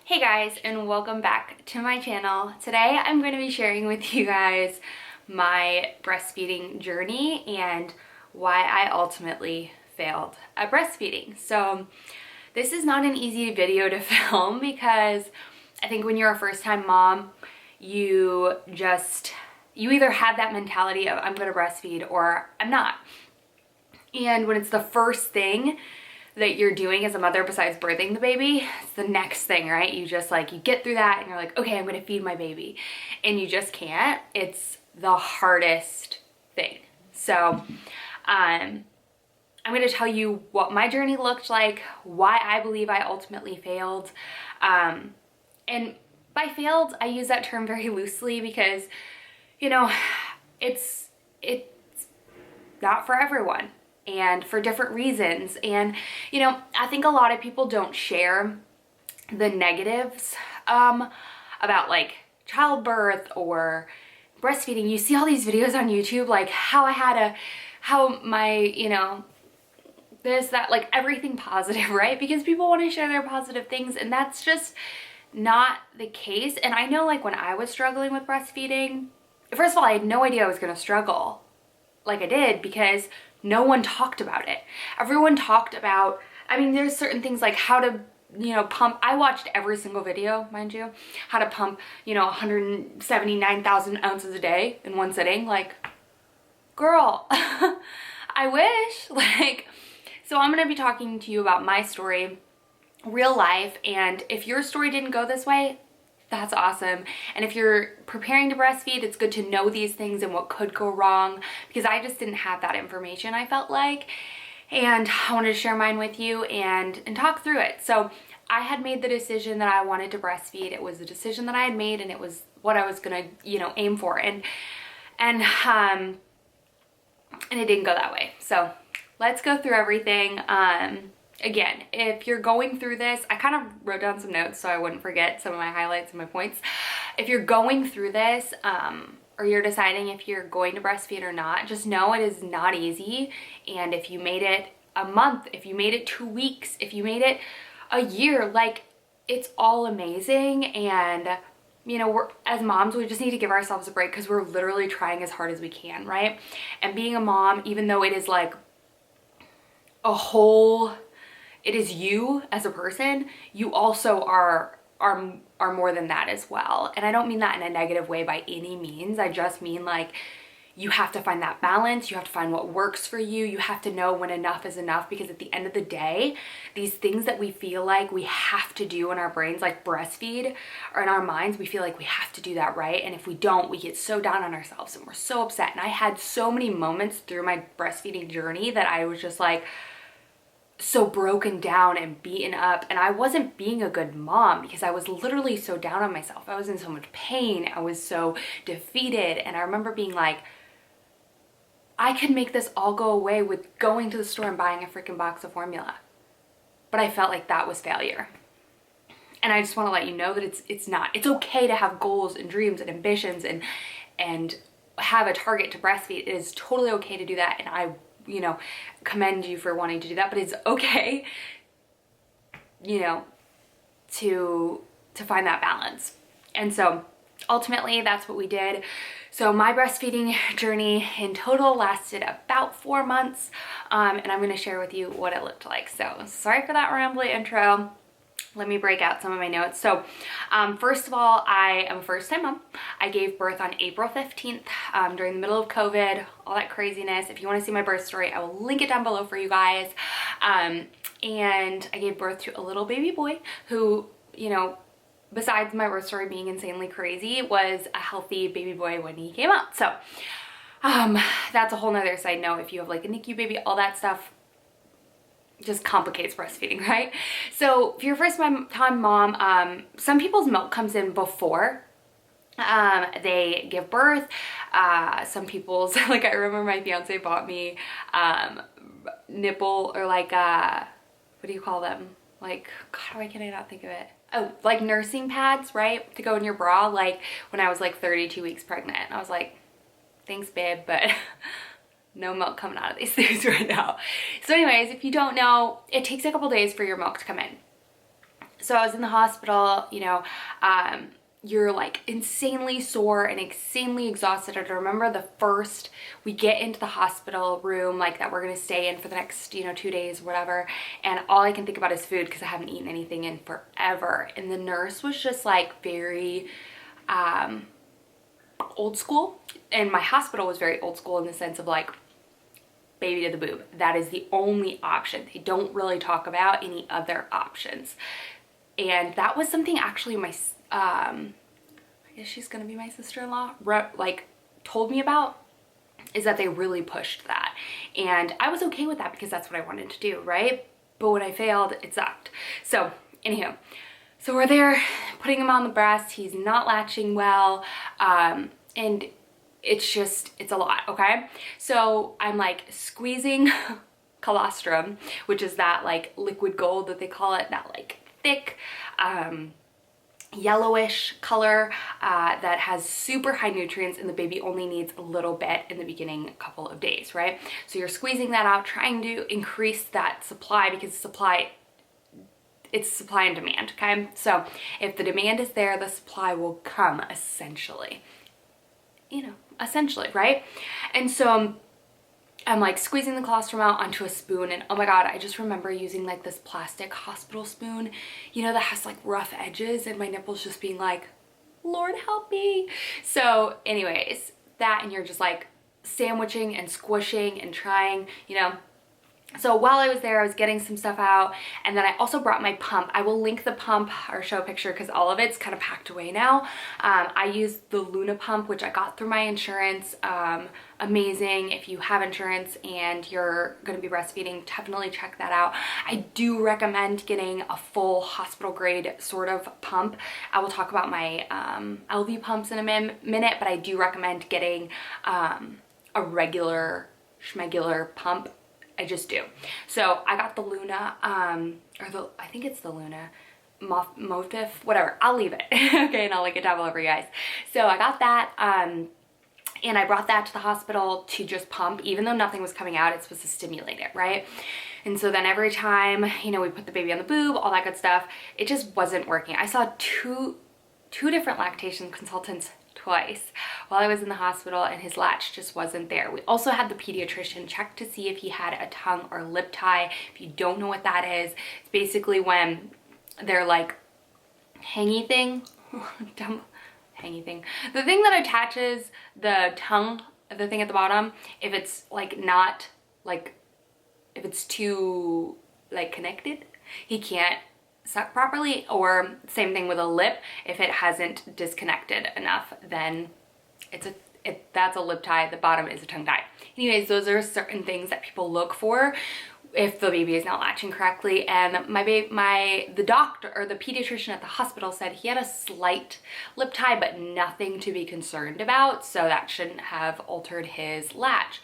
Hey guys, and welcome back to my channel. Today I'm going to be sharing with you guys my breastfeeding journey and why I ultimately failed at breastfeeding. So this is not an easy video to film because I think when you're a first-time mom, you either have that mentality of I'm going to breastfeed or I'm not. And when it's the first thing that you're doing as a mother besides birthing the baby, it's the next thing, right? You get through that and you're like, okay, I'm gonna feed my baby. And you just can't. It's the hardest thing. So I'm gonna tell you what my journey looked like, why I believe I ultimately failed. And by failed, I use that term very loosely because, it's not for everyone and for different reasons. And, I think a lot of people don't share the negatives about like childbirth or breastfeeding. You see all these videos on YouTube, like how my, this, that, like everything positive, right? Because people want to share their positive things, and that's just not the case. And I know, like, when I was struggling with breastfeeding, first of all, I had no idea I was going to struggle like I did because no one talked about it. Everyone talked about, there's certain things like how to, pump. I watched every single video, mind you, how to pump, 179,000 ounces a day in one sitting. Like, girl, I wish. So I'm going to be talking to you about my story, real life. And if your story didn't go this way, that's awesome. And if you're preparing to breastfeed, it's good to know these things and what could go wrong, because I just didn't have that information, I felt like. And I wanted to share mine with you and talk through it. So I had made the decision that I wanted to breastfeed. It was the decision that I had made, and it was what I was gonna, aim for. And it didn't go that way. So let's go through everything. Again, if you're going through this, I kind of wrote down some notes so I wouldn't forget some of my highlights and my points. If you're going through this, or you're deciding if you're going to breastfeed or not, just know it is not easy. And if you made it a month, if you made it 2 weeks, if you made it a year, like, it's all amazing. And we're, as moms, we just need to give ourselves a break because we're literally trying as hard as we can, right? And being a mom, even though it is like it is you as a person, you also are more than that as well. And I don't mean that in a negative way by any means. I just mean, like, you have to find that balance. You have to find what works for you. You have to know when enough is enough, because at the end of the day, these things that we feel like we have to do in our brains, like breastfeed, or in our minds, we feel like we have to do that, right? And if we don't, we get so down on ourselves and we're so upset. And I had so many moments through my breastfeeding journey that I was just like, so broken down and beaten up, and I wasn't being a good mom because I was literally so down on myself. I was in so much pain. I was so defeated. And I remember being like, I could make this all go away with going to the store and buying a freaking box of formula. But I felt like that was failure. And I just want to let you know that it's not. It's okay to have goals and dreams and ambitions and have a target to breastfeed. It is totally okay to do that, and I commend you for wanting to do that. But it's okay, to find that balance. And so ultimately that's what we did. So my breastfeeding journey in total lasted about 4 months, and I'm going to share with you what it looked like. So sorry for that rambly intro. Let me break out some of my notes. So first of all, I am a first-time mom. I gave birth on April 15th during the middle of COVID, all that craziness. If you want to see my birth story, I will link it down below for you guys. And I gave birth to a little baby boy who, besides my birth story being insanely crazy, was a healthy baby boy when he came out. So that's a whole nother side note. If you have like a NICU baby, all that stuff just complicates breastfeeding, right? So if you're a first time mom, some people's milk comes in before they give birth. Some people's, like, I remember my fiance bought me nipple, or like what do you call them? Like, God, why can I not think of it? Oh, like nursing pads, right? To go in your bra, like when I was like 32 weeks pregnant. I was like, thanks babe, but no milk coming out of these things right now. So anyways, if you don't know, it takes a couple days for your milk to come in. So I was in the hospital, you know, you're like insanely sore and insanely exhausted. I remember the first we get into the hospital room, like that we're gonna stay in for the next, you know, 2 days, whatever. And all I can think about is food because I haven't eaten anything in forever. And the nurse was just like very old school. And my hospital was very old school in the sense of like, baby to the boob. That is the only option. They don't really talk about any other options. And that was something actually my, I guess she's gonna be my sister-in-law, like told me about, is that they really pushed that. And I was okay with that because that's what I wanted to do, right? But when I failed, it sucked. So anywho, so we're there putting him on the breast. He's not latching well. And it's a lot, okay? So I'm like squeezing colostrum, which is that like liquid gold that they call it, that like thick, yellowish color that has super high nutrients, and the baby only needs a little bit in the beginning couple of days, right? So you're squeezing that out, trying to increase that supply because it's supply and demand, okay? So if the demand is there, the supply will come essentially, you know, essentially, right? And so I'm like squeezing the colostrum out onto a spoon, and oh my God, I just remember using like this plastic hospital spoon, you know, that has like rough edges, and my nipples just being like, Lord help me. So anyways, that, and you're just like sandwiching and squishing and trying, you know. So while I was there, I was getting some stuff out, and then I also brought my pump. I will link the pump or show a picture because all of it's kind of packed away now. I used the Luna pump, which I got through my insurance. Amazing. If you have insurance and you're going to be breastfeeding, definitely check that out. I do recommend getting a full hospital grade sort of pump. I will talk about my LV pumps in a minute, but I do recommend getting a regular schmegular pump. I just do. So I got the Luna, I think it's the Luna Motif, whatever. I'll leave it. Okay, and I'll link it down below for you guys. So I got that, and I brought that to the hospital to just pump. Even though nothing was coming out, it's supposed to stimulate it, right? And so then every time, you know, we put the baby on the boob, all that good stuff, it just wasn't working. I saw two different lactation consultants twice while I was in the hospital, and his latch just wasn't there. We also had the pediatrician check to see if he had a tongue or lip tie. If you don't know what that is, it's basically when they're like hangy thing, hangy thing, the thing that attaches the tongue, the thing at the bottom, if it's like not like, if it's too like connected, he can't suck properly. Or same thing with a lip, if it hasn't disconnected enough, then that's a lip tie. The bottom is a tongue tie. Anyways, those are certain things that people look for if the baby is not latching correctly. And the doctor or the pediatrician at the hospital said he had a slight lip tie, but nothing to be concerned about, so that shouldn't have altered his latch.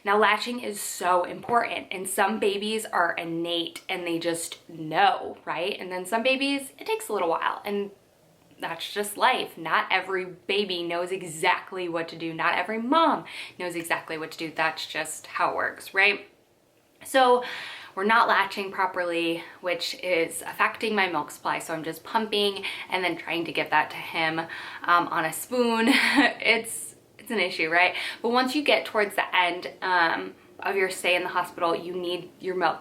Now, latching is so important, and some babies are innate and they just know, right? And then some babies, it takes a little while, and that's just life. Not every baby knows exactly what to do. Not every mom knows exactly what to do. That's just how it works, right? So we're not latching properly, which is affecting my milk supply. So I'm just pumping and then trying to give that to him on a spoon. It's an issue, right? But once you get towards the end of your stay in the hospital, your milk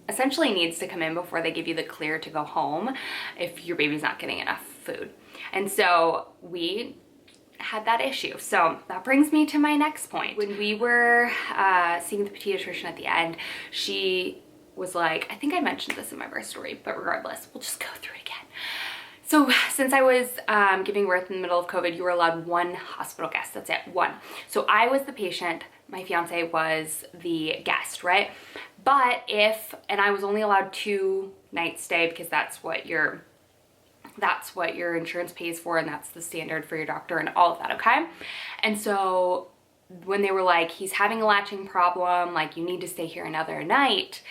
essentially needs to come in before they give you the clear to go home if your baby's not getting enough food. And so we had that issue. So that brings me to my next point. When we were seeing the pediatrician at the end, she was like, I think I mentioned this in my birth story, but regardless, we'll just go through it again. So since I was giving birth in the middle of COVID, you were allowed one hospital guest. That's it, one. So I was the patient, my fiance was the guest, right? But and I was only allowed 2 nights stay because that's what your insurance pays for, and that's the standard for your doctor and all of that, okay? And so when they were like, he's having a latching problem, like you need to stay here another night,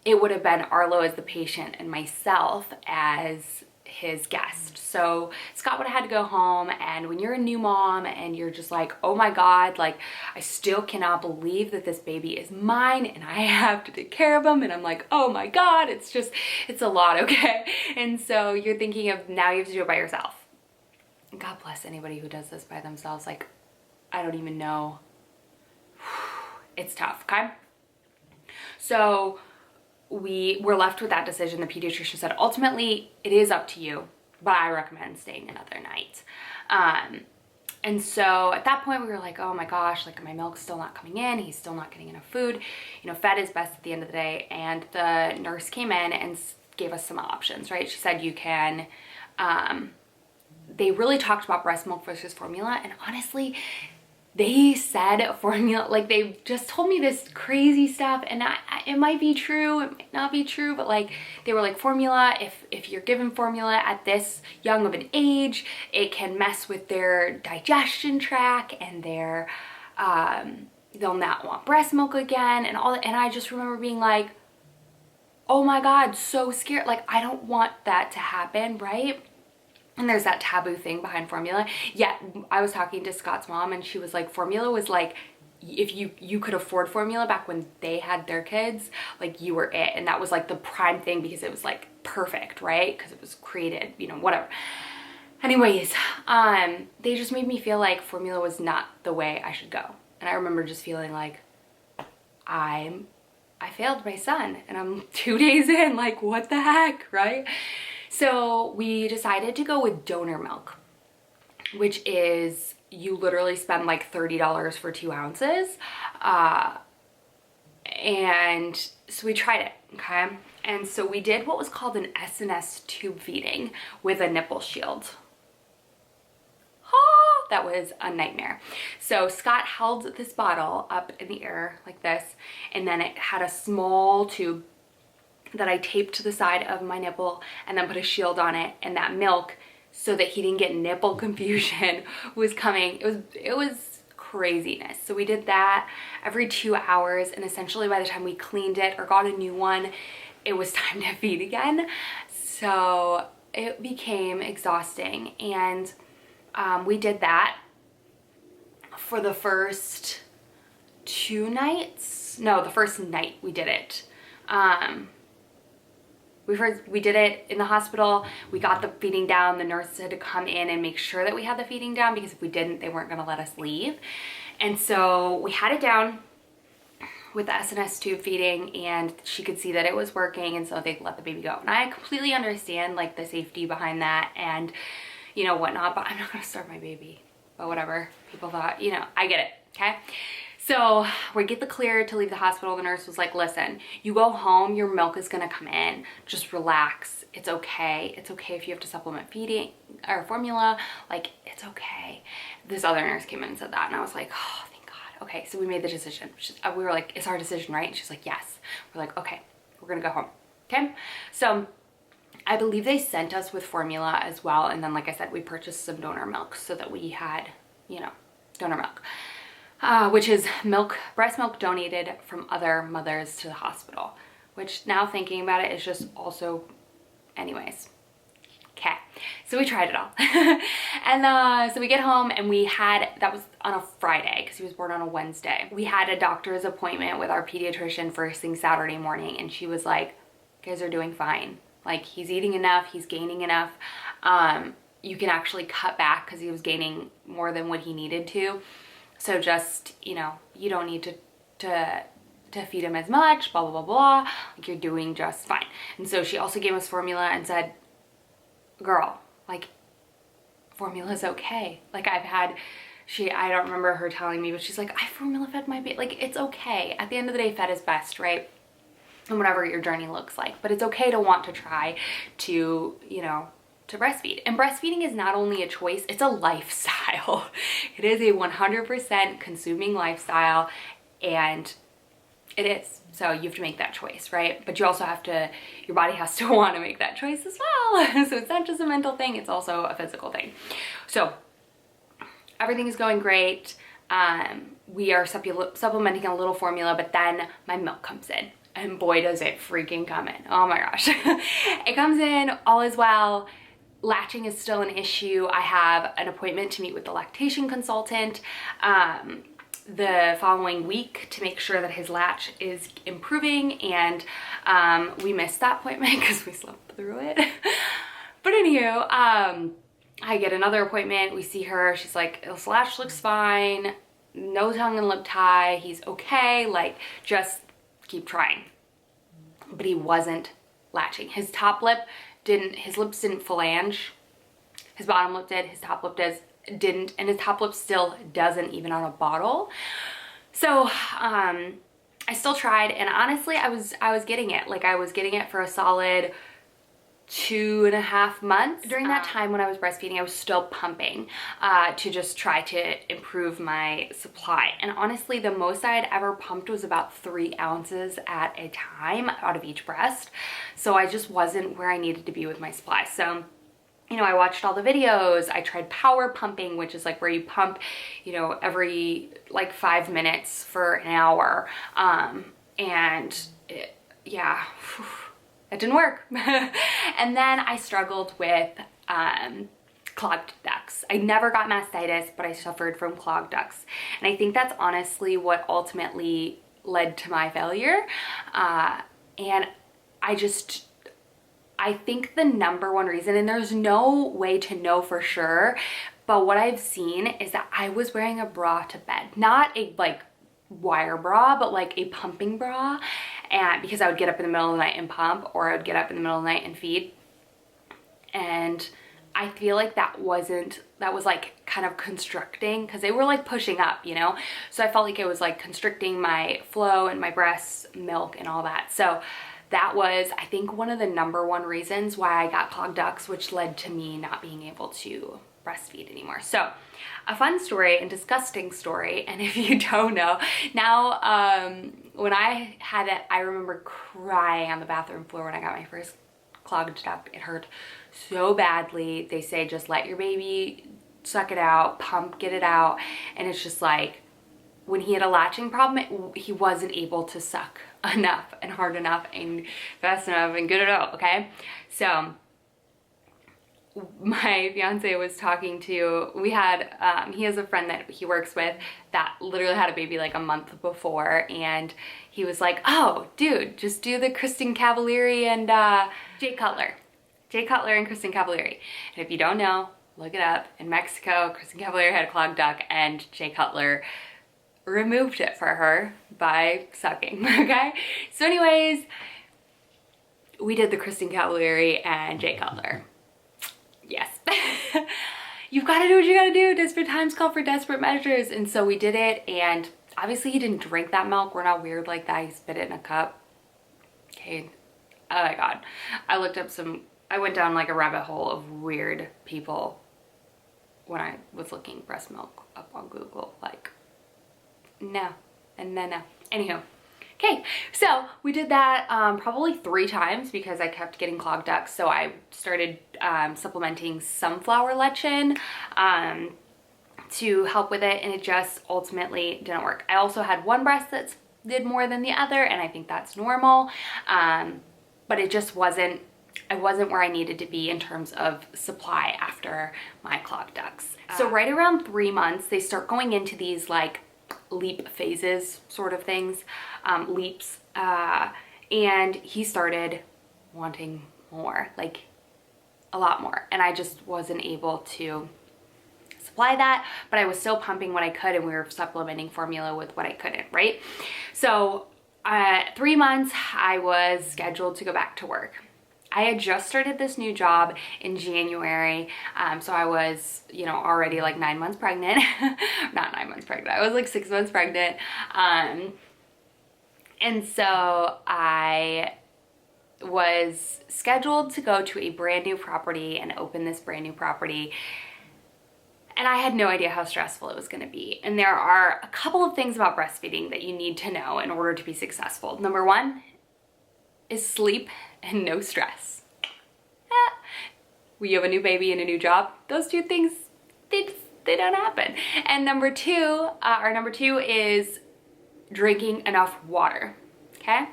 it would have been Arlo as the patient and myself as his guest. So Scott would have had to go home, and when you're a new mom and you're just like, oh my God, like I still cannot believe that this baby is mine and I have to take care of him, and I'm like, oh my God, it's a lot, okay? And so you're thinking of now you have to do it by yourself. God bless anybody who does this by themselves. Like, I don't even know. It's tough, okay? So we were left with that decision. The pediatrician said, ultimately, it is up to you, but I recommend staying another night. And so at that point we were like, oh my gosh, like my milk's still not coming in. He's still not getting enough food. You know, fed is best at the end of the day. And the nurse came in and gave us some options, right? She said you can, they really talked about breast milk versus formula. And honestly, they said formula, like they just told me this crazy stuff, and it might be true, it might not be true, but like they were like, formula, if you're given formula at this young of an age, it can mess with their digestion tract and their they'll not want breast milk again and all that. And I just remember being like, oh my God, so scared. Like I don't want that to happen, right? And there's that taboo thing behind formula. Yet I was talking to Scott's mom and she was like, formula was like, if you could afford formula back when they had their kids, like you were it. And that was like the prime thing because it was like perfect, right? Because it was created, you know, whatever. Anyways, they just made me feel like formula was not the way I should go. And I remember just feeling like I failed my son and I'm 2 days in, like what the heck, right? So we decided to go with donor milk, which is you literally spend like $30 for 2 ounces. And so we tried it, okay? And so we did what was called an SNS tube feeding with a nipple shield. That was a nightmare. So Scott held this bottle up in the air like this, and then it had a small tube that I taped to the side of my nipple and then put a shield on it, and that milk, so that he didn't get nipple confusion, was coming. It was craziness. So we did that every 2 hours, and essentially by the time we cleaned it or got a new one, it was time to feed again. So it became exhausting, and we did that for the first 2 nights. No, the first night we did it. We did it in the hospital. We got the feeding down. The nurses had to come in and make sure that we had the feeding down, because if we didn't, they weren't gonna let us leave. And so we had it down with the SNS tube feeding, and she could see that it was working, and so they let the baby go. And I completely understand like the safety behind that and you know whatnot, but I'm not gonna starve my baby. But whatever, people thought, you know, I get it, okay? So we get the clear to leave the hospital. The nurse was like, listen, you go home, your milk is gonna come in. Just relax. It's okay. It's okay if you have to supplement feeding or formula. Like, it's okay. This other nurse came in and said that, and I was like, oh, thank God. Okay, so we made the decision. We were like, it's our decision, right? And she's like, yes. We're like, okay, we're gonna go home, okay? So I believe they sent us with formula as well. And then, like I said, we purchased some donor milk so that we had, you know, donor milk. Which is milk, breast milk donated from other mothers to the hospital, which now thinking about it is just also, anyways. Okay, so we tried it all. And so we get home, and we had, that was on a Friday because he was born on a Wednesday. We had a doctor's appointment with our pediatrician first thing Saturday morning, and she was like, you guys are doing fine. Like, he's eating enough, he's gaining enough. You can actually cut back because he was gaining more than what he needed to. So just, you know, you don't need to feed him as much, blah, blah, blah, blah. Like, you're doing just fine. And so she also gave us formula and said, girl, like, formula's okay. Like, I don't remember her telling me, but she's like, I formula fed my baby. Like, it's okay. At the end of the day, fed is best, right? And whatever your journey looks like. But it's okay to want to try to, you know, to breastfeed. And breastfeeding is not only a choice, it's a lifestyle. It is a 100% consuming lifestyle, and it is. So you have to make that choice, right? But you also have to, your body has to want to make that choice as well. So it's not just a mental thing, it's also a physical thing. So everything is going great. We are supplementing a little formula, but then my milk comes in. And boy, does it freaking come in. Oh my gosh. It comes in, all is well. latching is still an issue. I have an appointment to meet with the lactation consultant the following week to make sure that his latch is improving, and we missed that appointment because we slept through it. But anywho, I get another appointment. We see her. She's like, his latch looks fine. No tongue and lip tie. He's okay. Like, just keep trying. But he wasn't latching. His top lip didn't, his lips didn't phalange. His bottom lip did, his top lip didn't, and his top lip still doesn't, even on a bottle. So I still tried, and honestly I was getting it. Like, I was getting it for a solid 2.5 months. During that time when I was breastfeeding, I was still pumping to just try to improve my supply. And honestly, the most I had ever pumped was about 3 ounces at a time out of each breast. So I just wasn't where I needed to be with my supply. So, you know, I watched all the videos. I tried power pumping, which is like where you pump, you know, every like 5 minutes for an hour. Yeah, it didn't work. And then I struggled with clogged ducts. I never got mastitis, but I suffered from clogged ducts. And I think that's honestly what ultimately led to my failure. And I think the number one reason, and there's no way to know for sure, but what I've seen is that I was wearing a bra to bed. Not a like wire bra, but like a pumping bra. And because I would get up in the middle of the night and pump, or I would get up in the middle of the night and feed. And I feel like that was like kind of constricting, because they were like pushing up, you know? So I felt like it was like constricting my flow and my breast milk and all that. So that was, I think, one of the number one reasons why I got clogged ducts, which led to me not being able to breastfeed anymore. So a fun story and disgusting story. And if you don't know, now when I had it, I remember crying on the bathroom floor when I got my first clogged duct. It hurt so badly. They say just let your baby suck it out, pump, get it out. And it's just like, when he had a latching problem, he wasn't able to suck enough and hard enough and fast enough and good enough, okay? So my fiance was talking to, we had, he has a friend that he works with that literally had a baby like a month before, and he was like, oh, dude, just do the Kristen Cavallari and Jay Cutler. Jay Cutler and Kristen Cavallari. And if you don't know, look it up. In Mexico, Kristen Cavallari had a clogged duct, and Jay Cutler removed it for her by sucking, okay? So anyways, we did the Kristen Cavallari and Jay Cutler. Yes. You've got to do what you got to do. Desperate times call for desperate measures. And so we did it, and obviously he didn't drink that milk. We're not weird like that. He spit it in a cup. Okay. Oh my God. I went down like a rabbit hole of weird people when I was looking breast milk up on Google. Like, no. And then no. Anywho. Okay, so we did that probably 3 times because I kept getting clogged ducts. So I started supplementing sunflower lecithin to help with it, and it just ultimately didn't work. I also had one breast that did more than the other, and I think that's normal. But it just wasn't, I wasn't where I needed to be in terms of supply after my clogged ducts. So right around 3 months, they start going into these like leap phases sort of things, leaps, and he started wanting more, like a lot more, and I just wasn't able to supply that, but I was still pumping what I could, and we were supplementing formula with what I couldn't, right? So 3 months I was scheduled to go back to work. I had just started this new job in January, so I was, you know, already like 9 months pregnant. Not 9 months pregnant, I was like 6 months pregnant. And so I was scheduled to go to a brand new property and open this brand new property. And I had no idea how stressful it was going to be. And there are a couple of things about breastfeeding that you need to know in order to be successful. Number one is sleep and no stress. When you have a new baby and a new job, those two things, they don't happen. And number two is drinking enough water, okay?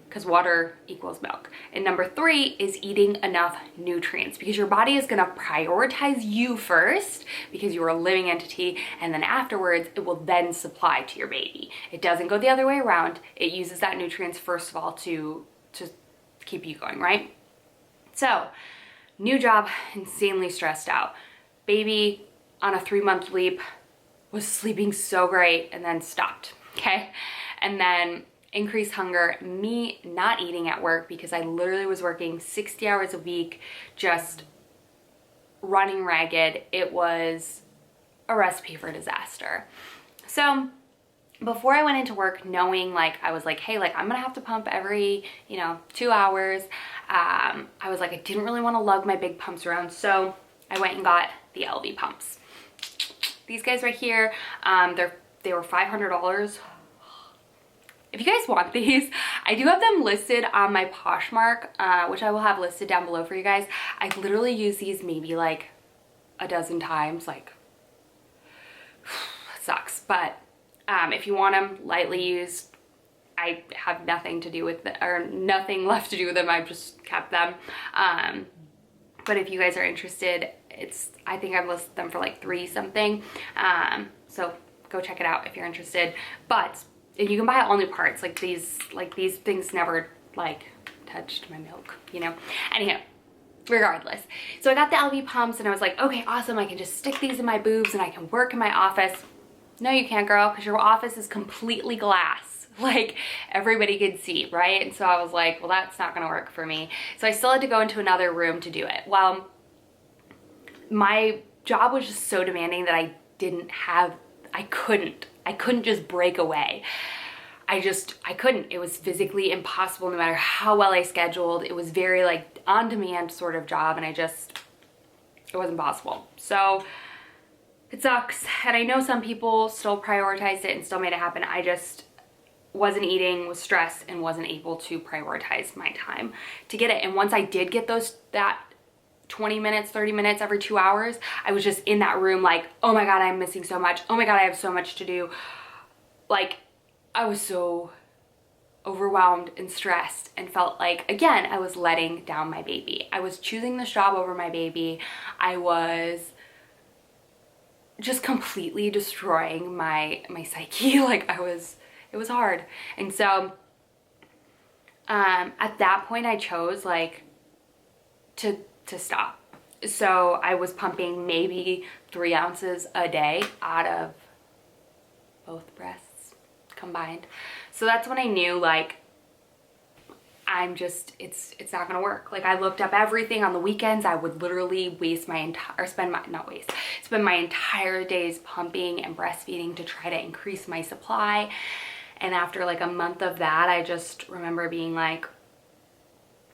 because water equals milk. And number 3 is eating enough nutrients, because your body is going to prioritize you first because you are a living entity, and then afterwards it will then supply to your baby. It doesn't go the other way around. It uses that nutrients first of all to keep you going, right? So, new job, insanely stressed out. Baby on a 3-month leap, was sleeping so great and then stopped, okay? And then increased hunger, me not eating at work because I literally was working 60 hours a week, just running ragged. It was a recipe for disaster. So before I went into work, knowing like, I was like, hey, like I'm gonna have to pump every, 2 hours. I was like, I didn't really want to lug my big pumps around. So I went and got the Elvie pumps. These guys right here, they were $500. If you guys want these, I do have them listed on my Poshmark, which I will have listed down below for you guys. I literally use these maybe like a dozen times, like, sucks. But if you want them lightly used, I have nothing to do with it, or nothing left to do with them. I've just kept them. But if you guys are interested, I think I've listed them for like $3 something. So go check it out if you're interested. But you can buy all new parts. Like these things never like touched my milk, Anyhow, regardless. So I got the Elvie pumps and I was like, okay, awesome. I can just stick these in my boobs and I can work in my office. No, you can't, girl, because your office is completely glass. Like everybody could see, right? And so I was like, well, that's not gonna work for me. So I still had to go into another room to do it. Well, my job was just so demanding that I couldn't just break away. I couldn't. It was physically impossible no matter how well I scheduled. It was very like on-demand sort of job, and it wasn't possible. So it sucks. And I know some people still prioritized it and still made it happen. I just wasn't eating, was stressed, and wasn't able to prioritize my time to get it. And once I did get that 20 minutes, 30 minutes every 2 hours, I was just in that room like, oh my God, I'm missing so much. Oh my God, I have so much to do. Like, I was so overwhelmed and stressed and felt like, again, I was letting down my baby. I was choosing this job over my baby. I was just completely destroying my psyche. Like it was hard. And so at that point I chose like to stop. So I was pumping maybe 3 ounces a day out of both breasts combined. So that's when I knew like it's not gonna work. Like I looked up everything on the weekends. I would literally spend my entire days pumping and breastfeeding to try to increase my supply. And after like a month of that, I just remember being like,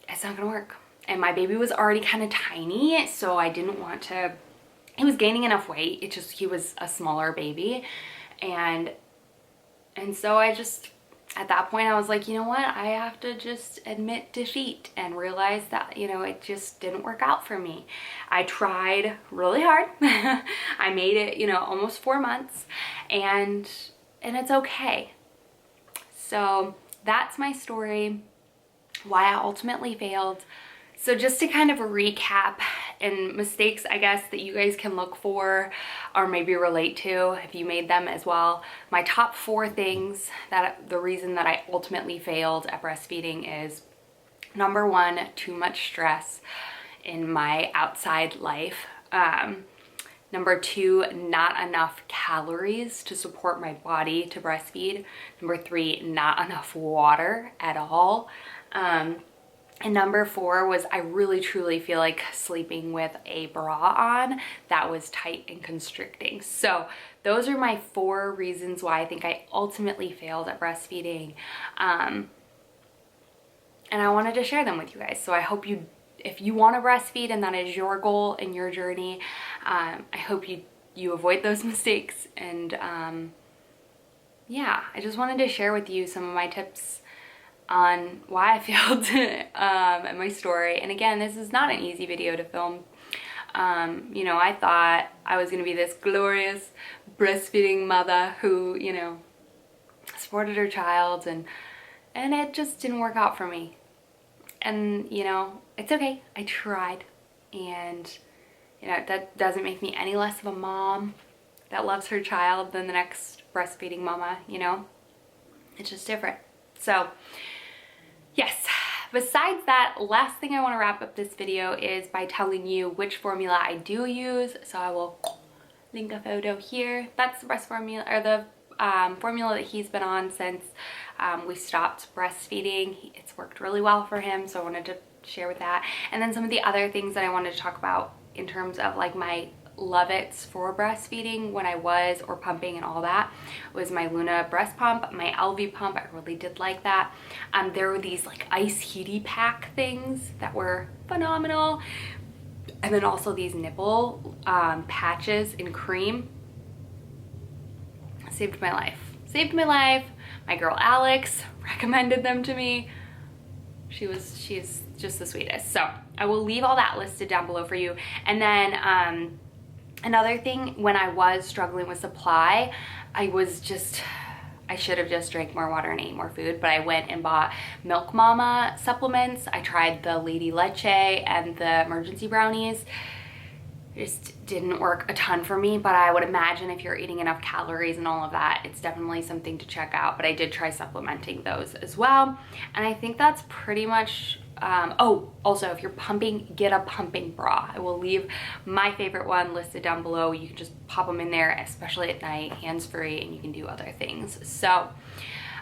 it's not gonna work. And my baby was already kind of tiny, so I didn't want to, he was gaining enough weight. He was a smaller baby. And so at that point I was like, you know what? I have to just admit defeat and realize that, it just didn't work out for me. I tried really hard. I made it, almost 4 months, and it's okay. So that's my story, why I ultimately failed. So just to kind of recap, and mistakes, I guess, that you guys can look for or maybe relate to if you made them as well. My top 4 things the reason that I ultimately failed at breastfeeding is, number 1, too much stress in my outside life. Number 2, not enough calories to support my body to breastfeed. Number 3, not enough water at all. And number 4 was, I really truly feel like sleeping with a bra on that was tight and constricting. So those are my 4 reasons why I think I ultimately failed at breastfeeding. And I wanted to share them with you guys. So I hope if you want to breastfeed and that is your goal in your journey, I hope you avoid those mistakes. And yeah, I just wanted to share with you some of my tips on why I failed and my story. And again, this is not an easy video to film. I thought I was gonna be this glorious breastfeeding mother who, supported her child and and it just didn't work out for me. And you know, it's okay, I tried. And you know, that doesn't make me any less of a mom that loves her child than the next breastfeeding mama, you know? It's just different. So yes, besides that, last thing I want to wrap up this video is by telling you which formula I do use. So I will link a photo here. That's the breast formula, or the formula that he's been on since we stopped breastfeeding. It's worked really well for him, so I wanted to share with that. And then some of the other things that I wanted to talk about in terms of like my love-its for breastfeeding when I was, or pumping and all that, was my Luna breast pump, my LV pump. I really did like that. There were these like ice heaty pack things that were phenomenal. And then also these nipple patches in cream. Saved my life. Saved my life. My girl Alex recommended them to me. She's just the sweetest. So I will leave all that listed down below for you. And then another thing, when I was struggling with supply, I should have just drank more water and ate more food, but I went and bought Milk Mama supplements. I tried the Lady Leche and the Emergency Brownies. It just didn't work a ton for me, but I would imagine if you're eating enough calories and all of that, it's definitely something to check out. But I did try supplementing those as well. And I think that's pretty much, oh, also if you're pumping, get a pumping bra. I will leave my favorite one listed down below. You can just pop them in there, especially at night, hands-free, and you can do other things. So,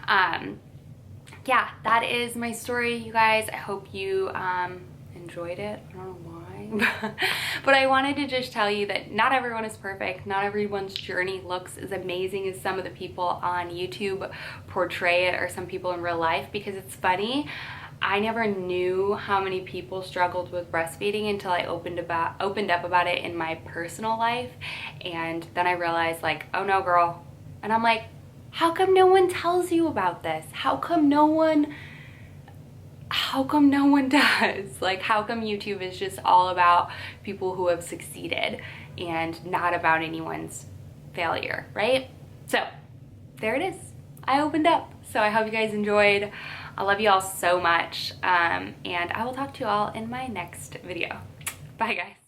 yeah, that is my story, you guys. I hope you enjoyed it. I don't know why. But I wanted to just tell you that not everyone is perfect. Not everyone's journey looks as amazing as some of the people on YouTube portray it, or some people in real life, because it's funny. I never knew how many people struggled with breastfeeding until I opened up about it in my personal life. And then I realized, like, oh no, girl. And I'm like, how come no one tells you about this? How come no one does? Like, how come YouTube is just all about people who have succeeded and not about anyone's failure, right? So there it is. I opened up. So I hope you guys enjoyed. I love you all so much. And I will talk to you all in my next video. Bye, guys.